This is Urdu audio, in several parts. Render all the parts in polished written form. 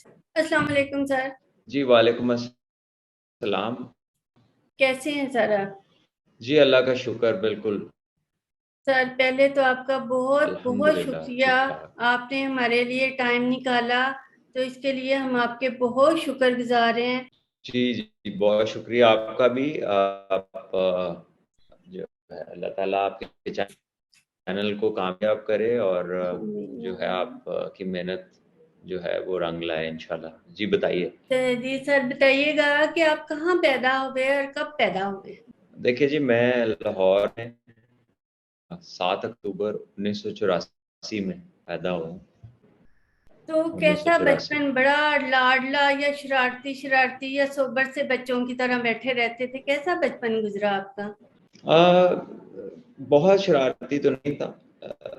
السلام علیکم سر. جی وعلیکم السلام. کیسے ہیں سر آپ؟ جی اللہ کا شکر بالکل. سر پہلے تو آپ کا بہت بہت الحمدللہ شکریہ. ٹھیک ٹھاک. آپ نے ہمارے لیے ٹائم نکالا، تو اس کے لیے ہم آپ کے بہت شکر گزار ہیں. جی جی بہت شکریہ آپ کا بھی. آپ جو ہے اللہ تعالیٰ آپ کے چینل کو کامیاب کرے اور جو ہے آپ کی محنت جو ہے وہ رنگ لائے انشاءاللہ. جی بتائیے. جی سر، بتائیے گا کہ آپ کہاں پیدا ہوئے اور کب پیدا ہوئے؟ دیکھیے جی میں لاہور میں 7 اکتوبر 1984 میں پیدا ہوں. تو انیس سو کیسا چوراسی بچپن، بڑا لاڈلا یا شرارتی شرارتی یا سوبر سے بچوں کی طرح بیٹھے رہتے تھے؟ کیسا بچپن گزرا آپ کا؟ بہت شرارتی تو نہیں تھا،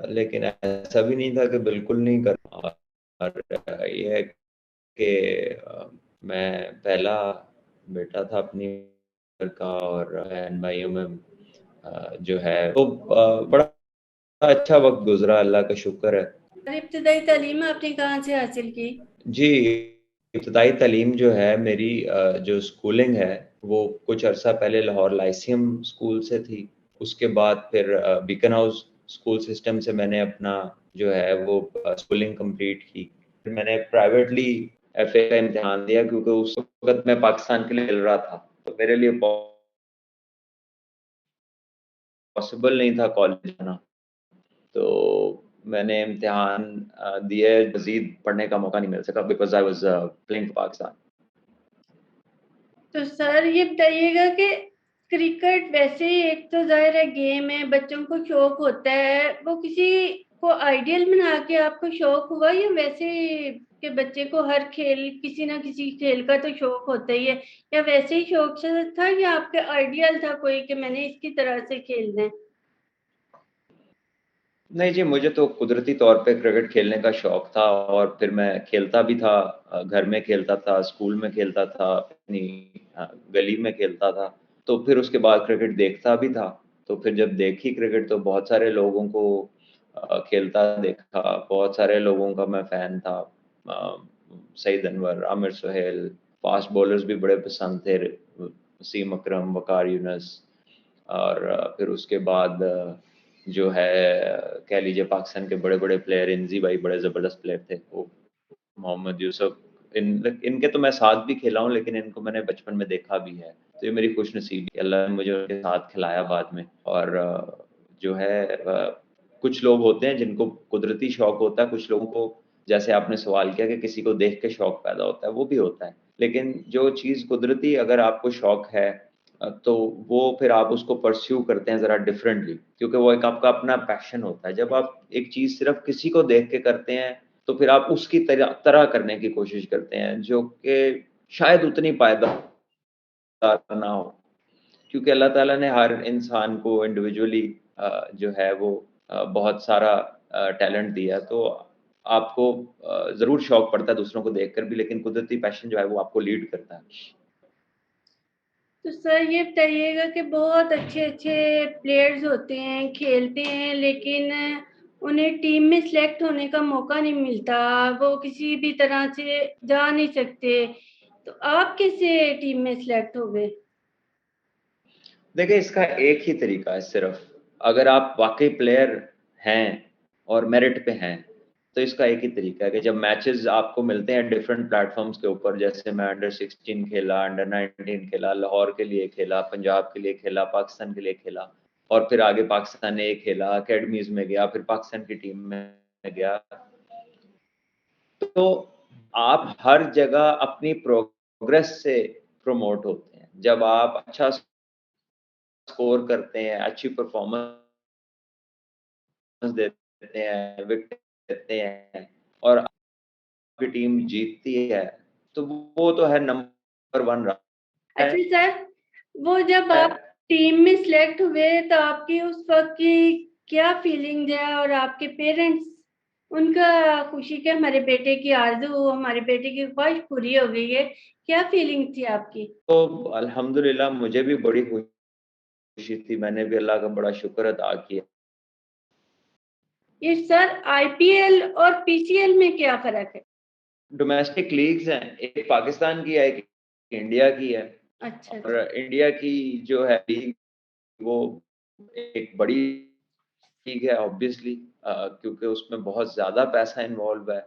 لیکن ایسا بھی نہیں تھا کہ بالکل نہیں کرتا. اور یہ ہے کہ میں پہلا بیٹا تھا اپنی گھر کا، اور بہن بھائیوں میں جو ہے تو بڑا اچھا وقت گزرا، اللہ کا شکر ہے. اور ابتدائی تعلیم آپ نے کہاں سے حاصل کی؟ جی ابتدائی تعلیم جو ہے میری جو اسکولنگ ہے وہ کچھ عرصہ پہلے لاہور لائسیم اسکول سے تھی. اس کے بعد پھر بیکن ہاؤس اسکول سسٹم سے میں نے اپنا جو ہے وہ اسکولنگ کمپلیٹ کی. پھر میں نے پرائیویٹلی ایف اے کا امتحان دیا، کیونکہ اس وقت میں پاکستان کے لیے کھیل رہا تھا تو میرے لیے پاسبل نہیں تھا کالج جانا. تو میں نے امتحان دیے، مزید پڑھنے کا موقع نہیں مل سکا because I was playing for Pakistan. تو سر یہ بتائیے گا کہ کرکٹ ویسے ہی ایک تو ظاہر ہے گیم ہے، بچوں کو شوق ہوتا ہے، وہ کسی کو آئیڈیل بنا کے آپ کو شوق ہوا یا ویسے کہ بچے کو ہر کھیل، کسی نہ کسی کھیل کا تو شوق ہوتا ہی ہے، یا ویسے ہی شوق سے تھا یا آپ کا آئیڈیل تھا کوئی کہ میں نے اس کی طرح سے کھیلنا ہے؟ نہیں جی مجھے تو قدرتی طور پہ کرکٹ کھیلنے کا شوق تھا، اور پھر میں کھیلتا بھی تھا. گھر میں کھیلتا تھا، اسکول میں کھیلتا تھا، اپنی گلی میں کھیلتا تھا. تو پھر اس کے بعد کرکٹ دیکھتا بھی تھا. تو پھر جب دیکھی کرکٹ تو بہت سارے لوگوں کو کھیلتا دیکھا، بہت سارے لوگوں کا میں فین تھا. سعید انور، عامر سہیل، فاسٹ بولرز بھی بڑے پسند تھے، وسیم اکرم، وقار یونس. اور پھر اس کے بعد جو ہے کہہ لیجیے پاکستان کے بڑے بڑے پلیئر، انزی بھائی بڑے زبردست پلیئر تھے، وہ محمد یوسف. ان کے تو میں ساتھ بھی کھیلا ہوں، لیکن ان کو میں نے بچپن میں دیکھا بھی ہے. تو یہ میری خوش نصیبی، اللہ نے مجھے ان کے ساتھ کھلایا بعد میں. اور جو ہے کچھ لوگ ہوتے ہیں جن کو قدرتی شوق ہوتا ہے، کچھ لوگوں کو جیسے آپ نے سوال کیا کہ کسی کو دیکھ کے شوق پیدا ہوتا ہے، وہ بھی ہوتا ہے. لیکن جو چیز قدرتی اگر آپ کو شوق ہے تو وہ پھر آپ اس کو پرسیو کرتے ہیں ذرا ڈفرینٹلی، کیونکہ وہ ایک آپ کا اپنا پیشن ہوتا ہے. جب آپ ایک چیز صرف کسی کو دیکھ کے کرتے ہیں تو پھر آپ اس کی طرح کرنے کی کوشش کرتے ہیں، جو کہ شاید اتنی پائیدار نہ ہو. کیونکہ اللہ تعالیٰ نے ہر انسان کو انڈیویجولی جو ہے وہ بہت سارا ٹیلنٹ دیا، تو آپ کو ضرور شوق پڑتا ہے دوسروں کو دیکھ کر بھی، لیکن قدرتی پیشن جو ہے وہ آپ کو لیڈ کرتا ہے. تو سر یہ بتائیے گا کہ بہت اچھے اچھے پلیئرز ہوتے ہیں، کھیلتے ہیں، لیکن انہیں ٹیم میں سلیکٹ ہونے کا موقع نہیں ملتا، وہ کسی بھی طرح سے جا نہیں سکتے. تو آپ کیسے ٹیم میں سلیکٹ ہو گئے؟ دیکھیں اس کا ایک ہی طریقہ ہے صرف. اگر آپ واقعی پلیئر ہیں اور میرٹ پہ ہیں تو اس کا ایک ہی طریقہ ہے کہ جب میچز آپ کو ملتے ہیں ڈفرینٹ پلیٹ فارمز کے اوپر، جیسے میں انڈر 16 کھیلا، انڈر 19 کھیلا، لاہور کے لیے کھیلا، پنجاب کے لیے کھیلا، پاکستان کے لیے کھیلا، اور پھر آگے پاکستان نے کھیلا، اکیڈمیز میں گیا، پھر پاکستان کی ٹیم میں گیا. تو آپ ہر جگہ اپنی پروگریس سے پروموٹ ہوتے ہیں. جب آپ اچھا سکور کرتے ہیں، اچھی پرفارمنس دیتے ہیں، وکٹ دیتے ہیں، اور آپ کی ٹیم جیتتی ہے تو وہ تو ہے نمبر 1 رہا اچھا سر، وہ جب ہے. آپ ٹیم میں سلیکٹ ہوئے تو آپ کی اس وقت کی کیا فیلنگ ہے، اور آپ کے پیرنٹس، ان کا خوشی کہ ہمارے بیٹے کی آرزو، ہمارے بیٹے کی خواہش پوری ہو گئی ہے، کیا فیلنگ تھی آپ کی؟ تو الحمدللہ مجھے بھی بڑی خوشی تھی، میں نے بھی اللہ کا بڑا شکر ادا کیا. یہ سر آئی پی ایل اور پی سی ایل میں کیا فرق ہے؟ ڈومیسٹک لیگز ہیں, ایک پاکستان کی ہے, ایک انڈیا کی ہے. اچھا اور انڈیا کی جو ہے لیگ وہ ایک بڑی لیگ ہے آبویسلی, کیونکہ اس میں بہت زیادہ پیسہ انوالو ہے.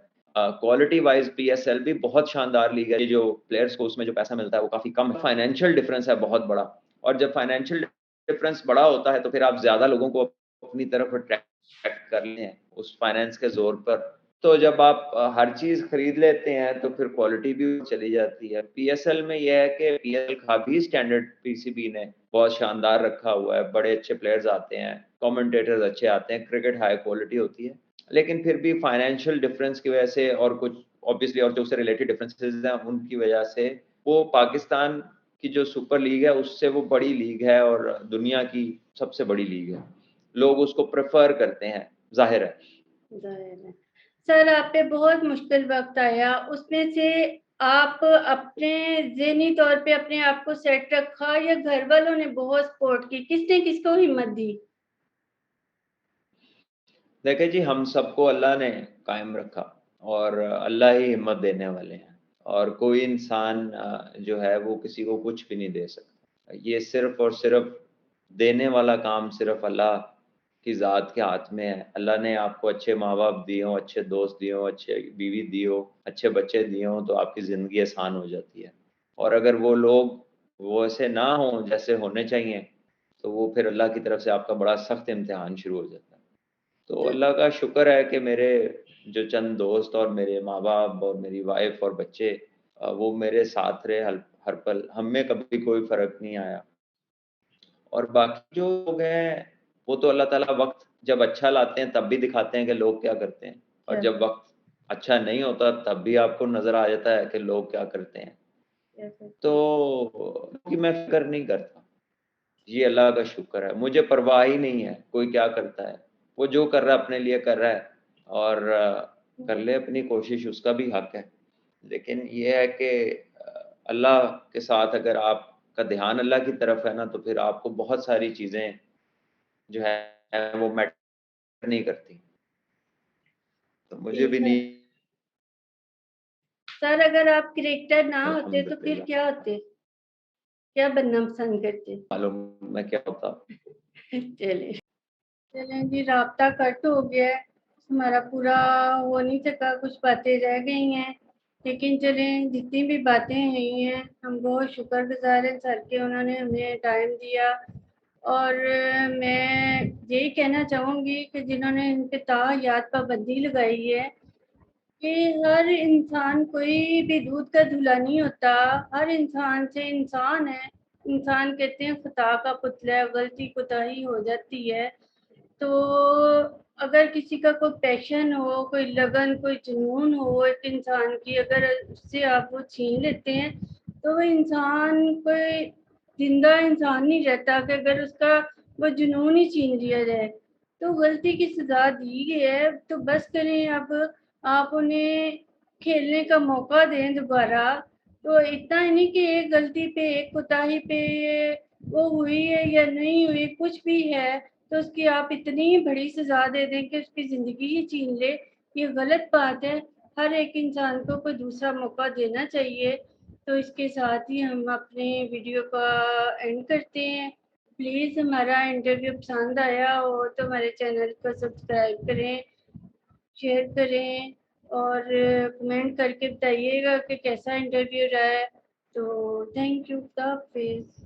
Quality wise P S L بھی بہت شاندار لیگ ہے. جو پلیئرس کو اس میں جو پیسہ ملتا ہے وہ کافی کم ہے. فائنینشیل ڈفرنس ہے بہت بڑا, اور جب فائنینشیل ڈفرنس بڑا ہوتا ہے تو پھر آپ زیادہ لوگوں کو اپنی طرف اٹریکٹ کر لیں اس فائنینس کے زور پر. تو جب آپ ہر چیز خرید لیتے ہیں تو پھر کوالٹی بھی چلی جاتی ہے. پی ایس ایل میں یہ ہے کہ پی ایس ایل کا بھی اسٹینڈرڈ پی سی بی نے بہت شاندار رکھا ہوا ہے. بڑے اچھے پلیئرز آتے ہیں, کامنٹیٹرز اچھے آتے ہیں, کرکٹ ہائی کوالٹی ہوتی ہے. لیکن پھر بھی فائنینشیل ڈفرنس کی وجہ سے اور کچھ obviously اور جو اس سے ریلیٹڈ ڈفرینسز ہیں ان کی وجہ سے وہ پاکستان کی جو سپر لیگ ہے اس سے وہ بڑی لیگ ہے اور دنیا کی سب سے بڑی لیگ ہے. لوگ اس کو پریفر کرتے ہیں, ظاہر ہے. سر آپ پہ بہت مشکل وقت آیا, اس میں سے آپ اپنے ذہنی طور پہ اپنے آپ کو سیٹ رکھا یا گھر والوں نے بہت سپورٹ کی؟ کس نے کس کو ہمت دی؟ دیکھیں جی, ہم سب کو اللہ نے قائم رکھا اور اللہ ہی ہمت دینے والے ہیں, اور کوئی انسان جو ہے وہ کسی کو کچھ بھی نہیں دے سکتا. یہ صرف اور صرف دینے والا کام صرف اللہ کی ذات کے ہاتھ میں ہے. اللہ نے آپ کو اچھے ماں باپ دیے ہوں, اچھے دوست دیے ہوں, اچھے بیوی دیے ہو, اچھے بچے دیے ہوں تو آپ کی زندگی آسان ہو جاتی ہے. اور اگر وہ لوگ وہ ایسے نہ ہوں جیسے ہونے چاہیے تو وہ پھر اللہ کی طرف سے آپ کا بڑا سخت امتحان شروع ہو جاتا ہے. تو اللہ کا شکر ہے کہ میرے جو چند دوست اور میرے ماں باپ اور میری وائف اور بچے وہ میرے ساتھ رہے ہر پل. ہم میں کبھی کوئی فرق نہیں آیا. اور باقی جو لوگ ہیں وہ تو اللہ تعالیٰ وقت جب اچھا لاتے ہیں تب بھی دکھاتے ہیں کہ لوگ کیا کرتے ہیں, اور جب وقت اچھا نہیں ہوتا تب بھی آپ کو نظر آ جاتا ہے کہ لوگ کیا کرتے ہیں. تو میں فکر نہیں کرتا, یہ اللہ کا شکر ہے. مجھے پرواہ ہی نہیں ہے کوئی کیا کرتا ہے, وہ جو کر رہا ہے اپنے لیے کر رہا ہے, اور کر لے اپنی کوشش, اس کا بھی حق ہے. لیکن یہ ہے کہ اللہ کے ساتھ اگر آپ کا دھیان اللہ کی طرف ہے نا تو پھر آپ کو بہت ساری چیزیں جو ہے وہ میٹر نہیں کرتی. تو مجھے بھی نہیں. سر اگر آپ کرکٹر نہ ہوتے تو پھر الحمدللہ کیا ہوتے, کیا بننا پسند کرتے؟ معلوم میں کیا ہوتا. چلیں جی, رابطہ کٹ ہو گیا ہے, ہمارا پورا ہو نہیں سکا, کچھ باتیں رہ گئی ہیں. لیکن چلیں جتنی بھی باتیں ہوئی ہیں ہم بہت شکر گزار ہیں سر کے, انہوں نے ہمیں ٹائم دیا. اور میں یہی کہنا چاہوں گی کہ جنہوں نے ان پہ یاد پابندی لگائی ہے کہ ہر انسان کوئی بھی دودھ کا دھلا نہیں ہوتا, ہر انسان سے انسان ہے. انسان کہتے ہیں خطا کا پتلا ہے, غلطی کوتاہی ہو جاتی ہے. تو اگر کسی کا کوئی پیشن ہو, کوئی لگن, کوئی جنون ہو ایک انسان کی, اگر اس سے آپ وہ چھین لیتے ہیں تو وہ انسان کوئی زندہ انسان نہیں رہتا. کہ اگر اس کا وہ جنون ہی چھین لیا جائے تو غلطی کی سزا دی گئی ہے. تو بس کریں, اب آپ انہیں کھیلنے کا موقع دیں دوبارہ. تو اتنا ہی نہیں کہ ایک غلطی پہ, ایک کوتاہی پہ وہ ہوئی ہے یا نہیں ہوئی, کچھ بھی ہے تو اس کی آپ اتنی بڑی سزا دے دیں کہ اس کی زندگی ہی چھین لے. یہ غلط بات ہے. ہر ایک انسان کو کوئی دوسرا موقع دینا چاہیے. تو اس کے ساتھ ہی ہم اپنے ویڈیو کا اینڈ کرتے ہیں. پلیز ہمارا انٹرویو پسند آیا ہو تو ہمارے چینل کو سبسکرائب کریں, شیئر کریں اور کمنٹ کر کے بتائیے گا کہ کیسا انٹرویو رہا ہے. تو تھینک یو, خدا حافظ.